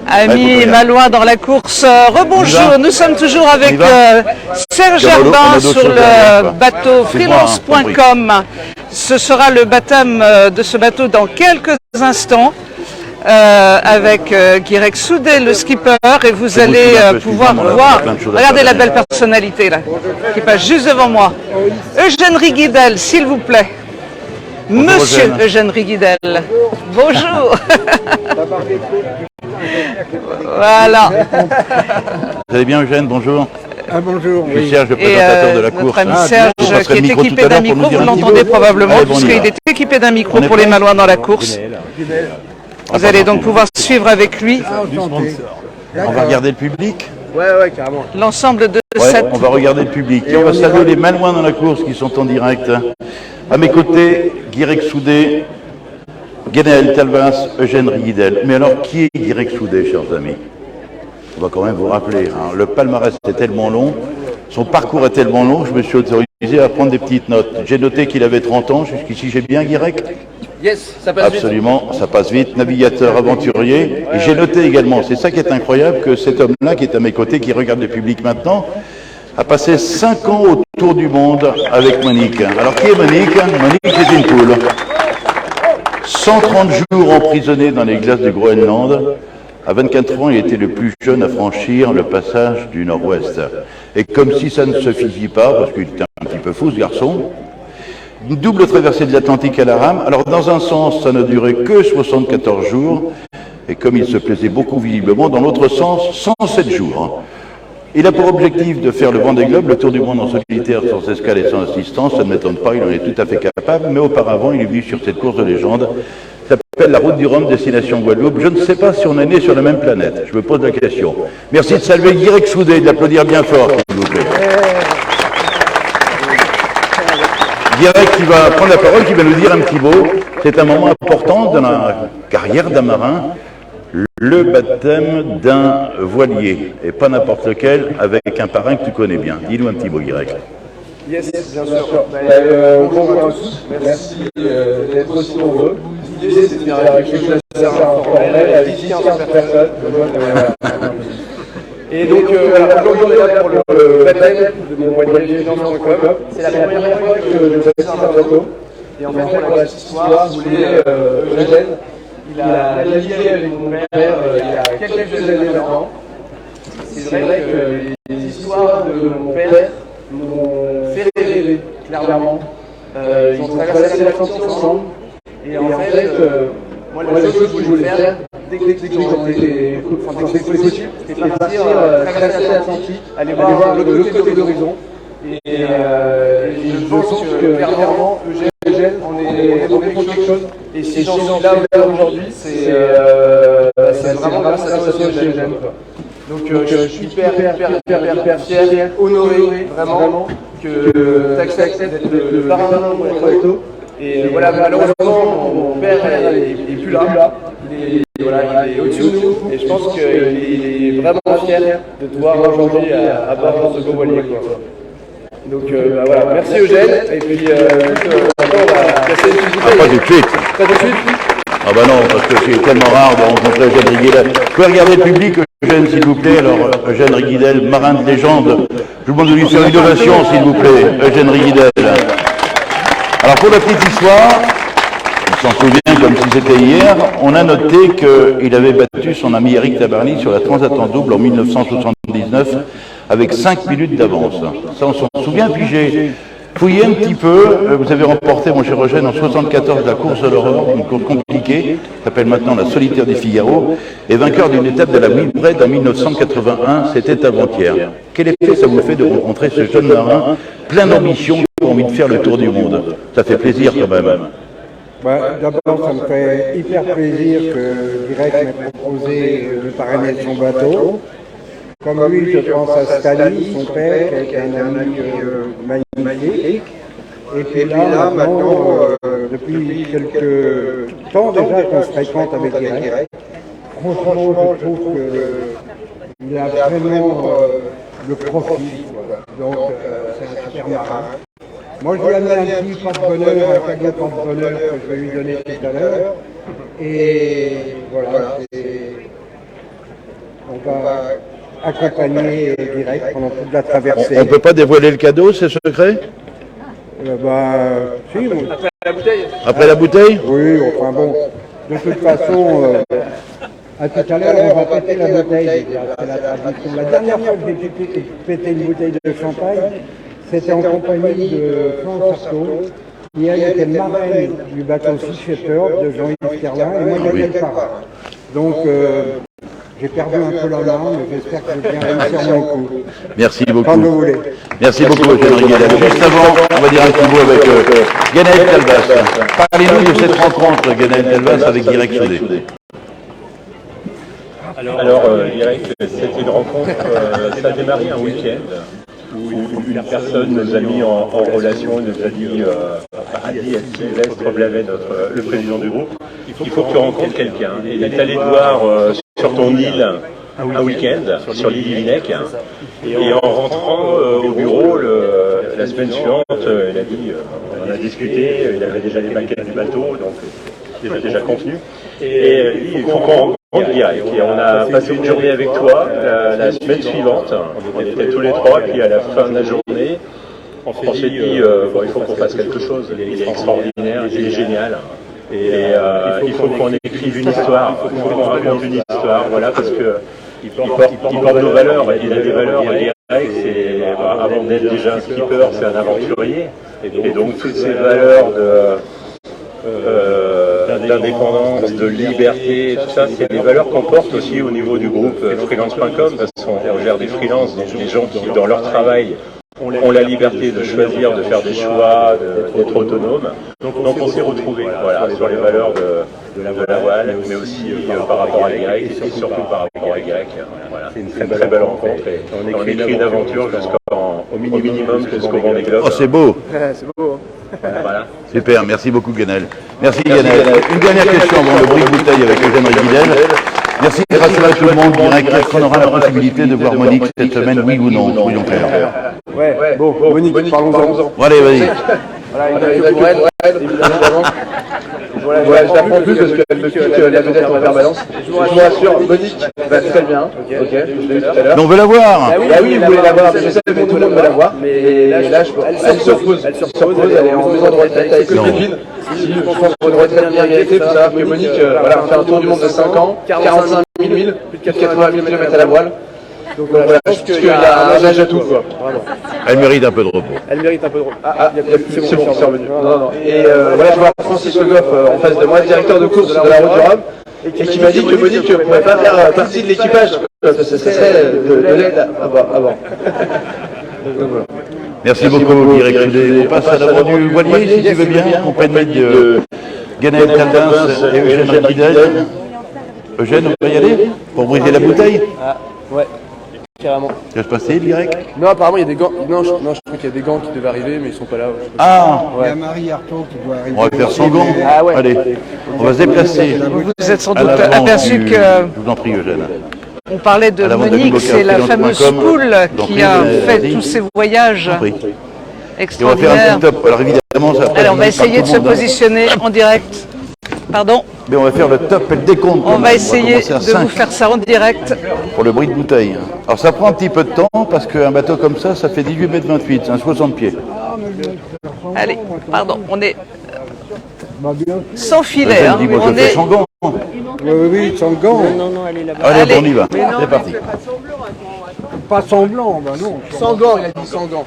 Amis malouins dans la course, rebonjour, nous sommes toujours avec Serge Arbin sur le bateau freelance.com. Ce sera le baptême de ce bateau dans quelques instants avec Guirec Soudet, le skipper, et vous allez pouvoir voir, regardez la belle personnalité là, qui passe juste devant moi. Eugène Riguidel, s'il vous plaît. Monsieur Eugène Riguidel, bonjour. Voilà. Vous allez bien Eugène, bonjour. Bonjour. Je suis Serge, le présentateur de la course. Notre ami Serge, qui est équipé d'un micro, vous l'entendez probablement, puisqu'il est équipé d'un micro pour les malouins dans la course. Vous allez donc pouvoir suivre avec lui. On va regarder le public. Ouais, carrément. L'ensemble de cette... On va regarder le public. Et on va saluer les malouins dans la course qui sont en direct. À mes côtés, Guirec Soudet, Guénaël Talvas, Eugène Riguidel. Mais alors, qui est Guirec Soudet, chers amis? On va quand même vous rappeler. Le palmarès est tellement long, son parcours est tellement long, je me suis autorisé à prendre des petites notes. J'ai noté qu'il avait 30 ans, jusqu'ici j'ai bien Guirec? Yes, ça passe Absolument, ça passe vite. Navigateur, aventurier. Et j'ai noté également, c'est ça qui est incroyable, que cet homme-là, qui est à mes côtés, qui regarde le public maintenant, a passé 5 ans autour du monde avec Monique. Alors qui est Monique? Monique est une poule. 130 jours emprisonné dans les glaces du Groenland. À 24 ans, il était le plus jeune à franchir le passage du Nord-Ouest. Et comme si ça ne se suffit pas, parce qu'il était un petit peu fou ce garçon, une double traversée de l'Atlantique à la rame. Alors dans un sens, ça n'a duré que 74 jours, et comme il se plaisait beaucoup visiblement, dans l'autre sens, 107 jours. Il a pour objectif de faire le Vendée Globe, le tour du monde en solitaire, sans escale et sans assistance. Ça ne m'étonne pas, il en est tout à fait capable, mais auparavant, il est venu sur cette course de légende. Ça s'appelle la Route du Rhum, destination Guadeloupe. Je ne sais pas si on est né sur la même planète. Je me pose la question. Merci de saluer Guirec Soudet, de l'applaudir bien fort, s'il vous plaît. Guirec qui va prendre la parole, qui va nous dire un petit mot. C'est un moment important dans la carrière d'un marin, le baptême d'un voilier, et pas n'importe lequel, avec un parrain que tu connais bien. Dis-nous un petit mot, Guirec. Yes, bien sûr. Bonjour à tous, merci d'être aussi nombreux. L'idée, c'est de faire quelque chose d'assez informel, à 10-15 personnes. Et donc, aujourd'hui, on est là pour le baptême de mon voilier finance.com. C'est la première fois que je baptise un bateau. Et en fait, pour la petite histoire, je voulais Eugène. Il a navigué avec mon père il y a quelques années maintenant. C'est vrai que les histoires de mon père m'ont fait rêver, clairement. Ils ont traversé l'Atlantique ensemble. Et en fait, moi, la chose que je voulais faire, dès que c'était possible, c'était partir traverser l'Atlantique, aller voir l'autre côté de l'horizon. Et je pense que clairement, Eugène, on est pour quelque chose. Et si j'en suis là aujourd'hui, c'est vraiment grâce à toi, Eugène. Donc je suis hyper fier, honoré vraiment que tu acceptes d'être le parrain de mon bateau. Et voilà, malheureusement, mon père est plus là. Il est au-dessus de nous. Et je pense qu'il est vraiment fier de te voir aujourd'hui à bord de ce beau voilier. Donc voilà, merci Eugène. Et puis maintenant, on va passer une petite bouteille. Pas tout de suite. Pas tout de suite. Ah bah non, parce que c'est tellement rare de rencontrer Eugène Riguidel. Vous pouvez regarder le public, Eugène, s'il vous plaît. Alors, Eugène Riguidel, marin de légende. Je vous demande de lui faire une ovation, s'il vous plaît, Eugène Riguidel. Alors, pour la petite histoire, on s'en souvient comme si c'était hier, on a noté qu'il avait battu son ami Eric Tabarly sur la Transat en double en 1979 avec 5 minutes d'avance. Ça, on s'en souvient. Puis j'ai fouillé un petit peu. Vous avez remporté, mon cher Eugène, en 74 la course de l'Aurore, une course compliquée, qui s'appelle maintenant la Solitaire des Figaro, et vainqueur d'une étape de la Wilbred en 1981, c'était avant-hier. Quel effet ça vous fait de rencontrer ce jeune marin, plein d'ambition, qui a envie de faire le tour du monde? Ça fait plaisir quand même. D'abord, ça me fait hyper plaisir que Guirec m'ait proposé de parrainer son bateau. Comme lui, je pense à Stali, son père, qui est un ami magnifique. Et puis là, maintenant, depuis quelques temps déjà qu'on se fréquente avec Guirec, franchement, je trouve qu'il a vraiment le profil. Donc, c'est un super marin. Moi, je lui ai amené un petit porte-bonheur, un cadeau porte-bonheur que je vais lui donner tout à l'heure. Et voilà, va accompagner direct pendant toute la traversée. On ne peut pas dévoiler le cadeau, c'est secret? Si, bon. Après la bouteille? Oui, enfin bon, de toute façon, à tout à l'heure, on va péter la bouteille, c'est la tradition. La dernière fois que j'ai pété une bouteille de champagne, c'était en compagnie de France Artaud, qui elle était marraine du bateau Sea Shepherd de Jean-Yves Kerlin, et moi j'étais le parrain. Donc j'ai perdu un peu la main, mais j'espère que je vais bien réussir mon coup. Merci beaucoup. Quand vous voulez. Merci beaucoup, Eugène Riguidel. Juste avant, on va dire un petit mot avec Guénaël Talbas. Parlez-nous de cette rencontre, Guénaël Talbas, avec Direct Soudé. Alors, Direct, c'était une rencontre, ça a démarré un week-end où une personne nous a mis en relation, nous a dit à Sylvestre Blavet, le président du groupe, il faut que tu rencontres quelqu'un. Il est allé te voir sur ton île un week-end, sur l'île d'Ivinec, et en rentrant au bureau la semaine suivante, il a dit, on a discuté, il avait déjà les maquettes du bateau, donc c'était déjà contenu, et il faut qu'on rencontre Direct. Et on a passé une journée avec toi la semaine suivante, on était tous les trois, puis à la fin de la journée, on s'est dit, il faut qu'on fasse quelque chose, il est extraordinaire, il est génial. Et il faut qu'on écrive une histoire, il faut qu'on raconte une histoire, voilà, parce que il porte nos valeurs, il a des valeurs, Direct, avant d'être déjà un skipper, c'est un aventurier, et donc toutes ces valeurs d'indépendance, de liberté, tout ça, c'est des valeurs qu'on porte aussi au niveau du groupe freelance.com, parce qu'on gère des freelances, des gens qui, dans leur travail, ont la liberté de choisir, de faire des choix, d'être autonomes. Donc on s'est retrouvés voilà, sur les valeurs de la voile, mais aussi par rapport à Direct, et surtout par rapport à Direct. Voilà. C'est une très belle rencontre. Et on écrit une aventure au minimum jusqu'au Vendée Globe. Oh, c'est beau. C'est beau. Voilà. Super, merci beaucoup, Guénaël. Merci, Guénaël. Une dernière question avant le bruit de bouteille avec Eugène Riguidel. Merci de rassurer tout le monde, Direct. Est-ce qu'on aura la possibilité de voir Monique cette semaine, oui ou non? Soyons clairs. Ouais, bon, Monique, parlons-en. Bon, allez, vas-y. Voilà, une actu pour elle, évidemment. Voilà, je l'apprends plus parce qu'elle me pique la vedette en permanence. Je vous rassure, Monique va très bien. Ok, je l'ai vu tout à l'heure. Mais on veut la voir. Ah oui, vous voulez la voir, je sais que tout le monde veut la voir. Mais là, elle se repose, elle est en maison de retraite avec ses copines. Si je pense pour une retraite bien méritée, il faut savoir que Monique voilà, fait un tour du monde de 5 ans, 45 000 milles, plus de 80 000 km à la voile. Donc voilà, je pense qu'il y a un âge à tout, quoi. Vraiment. Elle mérite un peu de repos. Elle mérite un peu de repos. C'est bon, c'est revenu. Non. Et voilà, je vois Francis Le Goff en face de moi, directeur de course de la route du Rhum, et qui m'a dit que Monique ne pourrait pas faire partie de l'équipage. Ce serait de l'aide à bord. Merci beaucoup, Direct Soudé. On passe à l'avant du voilier, si tu veux bien, en compagnie de Guénaël Talbas et Eugène Riguidel. Eugène, on va y aller pour briser la bouteille? Ouais. Carrément. Ça va se passer, Direct? Non, apparemment, il y a des gants. Non, je crois qu'il y a des gants qui devaient arriver, mais ils sont pas là. Ah, Il y a Marie Artaud qui doit arriver. on va faire sans gants. Ah ouais. Allez, on va se déplacer. Vous vous êtes sans à doute l'avant aperçu du- que Je vous en prie, Eugène. on parlait de À l'avant de Monique, David c'est la Bocard, fameuse freelance.com. poule Donc, qui a fait vas-y. tous ces voyages Oui. Et on va faire un extraordinaires. petit top. Alors évidemment, ça Allez, on va essayer de se positionner en direct. Pardon, Mais on va faire le top et le décompte. on va essayer commencer à de 5 vous faire ça en direct. pour le bruit de bouteille. Alors ça prend un petit peu de temps parce qu'un bateau comme ça fait 18 mètres 28, c'est un 60 pieds. Allez, pardon, on est Bah, bien. sans filet. Eugène Hein. dit, moi je On le fais est... sans gants. Oui, sans gants. Allez, Allez. on y va. C'est parti. Pas semblant, bah non. Sans gants, il a dit sans gants.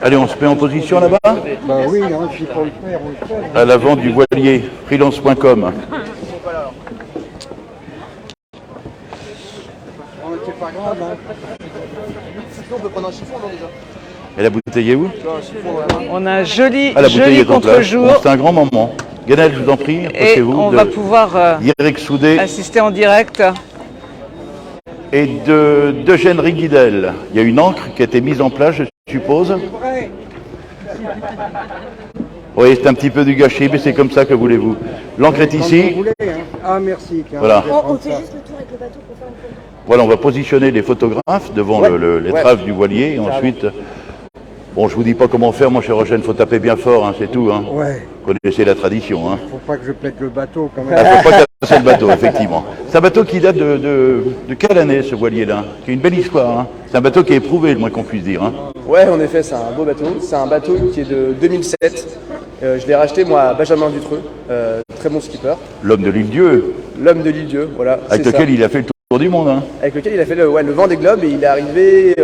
Allez, on se met en position là-bas, Bah oui, hein, s'il faut le faire, on le fait. à l'avant du voilier, freelance.com. C'est pas grave, hein. On peut prendre un chiffon, non, déjà? Et la bouteille est où? On a un joli, Ah, la bouteille joli est en place. contre-jour Bon, c'est un grand moment. Guénaël, je vous en prie, et approchez-vous on de va pouvoir Direct Soudé assister en direct. et d'Eugène Riguidel. Il y a une encre qui a été mise en place, je suppose. Oui, c'est un petit peu du gâchis, mais c'est comme ça, que voulez-vous. L'encre est Quand ici. vous voulez, hein. Ah, merci. tiens, Voilà. je vais On prendre fait ça. juste le tour avec le bateau pour faire une photo. Voilà, on va positionner les photographes devant l'étrave du voilier. Et ensuite, bon, je vous dis pas comment faire, mon cher Eugène, faut taper bien fort, hein, c'est tout. Hein. Ouais. connaissez la tradition. Hein. Faut pas que je pète le bateau quand Il même. ne faut pas casser le bateau, effectivement. C'est un bateau qui date de quelle année, ce voilier-là? Qui a une belle histoire. Hein. C'est un bateau qui est éprouvé, le moins qu'on puisse dire. Hein. Ouais, en effet, c'est un beau bateau. C'est un bateau qui est de 2007. Je l'ai racheté, moi, à Benjamin Dutreux, très bon skipper. L'homme de l'île-Dieu, L'homme de l'île-Dieu, voilà. avec c'est lequel ça. il a fait le tour du monde. Hein. Avec lequel il a fait le Vendée Globe et il est arrivé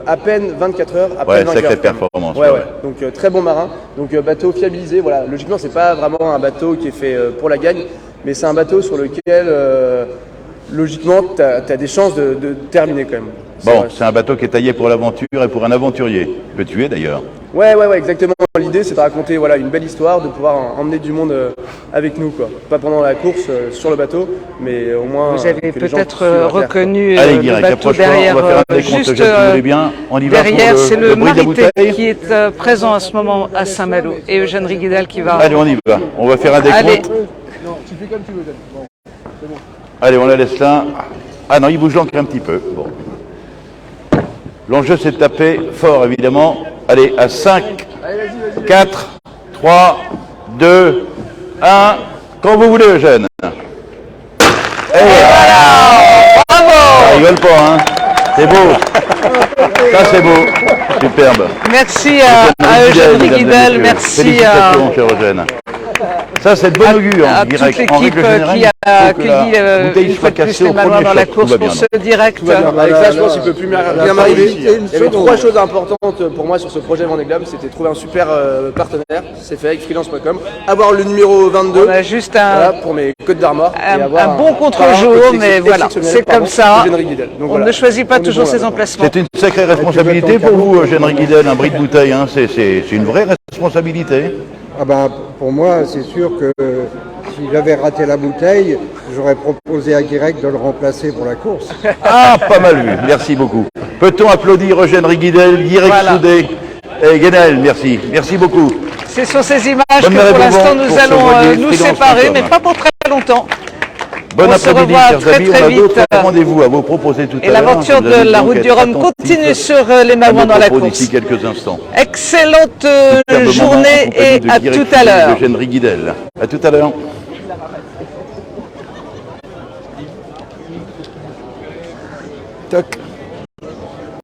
à peine 24 heures après Ouais, le vainqueur. sacrée performance. Ouais. Donc très bon marin. Donc bateau fiabilisé. Voilà. Logiquement, c'est pas vraiment un bateau qui est fait pour la gagne, mais c'est un bateau sur lequel, logiquement, tu as des chances de terminer quand même. Bon, c'est un bateau qui est taillé pour l'aventure et pour un aventurier. Que tu es d'ailleurs. Ouais, exactement. L'idée, c'est de raconter une belle histoire, de pouvoir emmener du monde avec nous, quoi. Pas pendant la course sur le bateau, mais au moins. Vous avez que les gens peut-être suivent la terre, reconnu Allez, le Guirec, bateau approche-toi, derrière, on va faire un décompte, juste si vous voulez bien. On y va derrière, pour c'est le bruit de la Marité bouteille. qui est présent à ce moment à Saint-Malo et Eugène Riguidel qui va... Allez, on y va. On va faire un décompte. Allez. Allez, on la laisse là. Ah non, il bouge l'encre un petit peu. Bon. L'enjeu, c'est de taper fort, évidemment. Allez, à 5, 4, 3, 2, 1. Quand vous voulez, Eugène. Et voilà. Bravo. Ça rigole pas, hein. C'est beau. Ça, c'est beau. Superbe. Merci à Eugène Riguidel, merci à... Félicitations, cher Eugène. Ça, c'est de bon augure. à toute l'équipe qui a accueilli une fois de plus les Malouins dans la course pour ce direct. Avec ça, je pense qu'il ne peut plus rien m'arriver. Il y avait trois choses importantes pour moi sur ce projet Vendée Globe. C'était trouver un super partenaire, c'est fait avec freelance.com. Avoir le numéro 22 On a juste un pour mes Côtes d'Armor. un bon contre-jour, mais voilà, c'est comme ça. On ne choisit pas toujours ses emplacements. C'est une sacrée responsabilité pour vous, Eugène Riguidel, un bris de bouteille. Hein. C'est une vraie responsabilité. Ah ben, pour moi, c'est sûr que si j'avais raté la bouteille, j'aurais proposé à Guirec de le remplacer pour la course. Ah, pas mal vu, merci beaucoup. Peut-on applaudir Eugène Riguidel, Guirec Soudé et Guénel, merci. Merci beaucoup. C'est sur ces images Bonne que pour l'instant nous pour ce allons voilier nous freelance.com. séparer, mais pas pour très longtemps. Bon On se après-midi, revoit chers très, amis. très On a vite. d'autres rendez-vous à vous proposer tout à Et l'heure. l'aventure Vous allez de la donc route du être Rhum attentifs continue sur les à Malouins nos dans la propos course. d'ici quelques instants. Excellente Superbe journée moment en et compagnie de à Guirec tout à Soudé et l'heure. d'Eugène Riguidel. À tout à l'heure. Toc.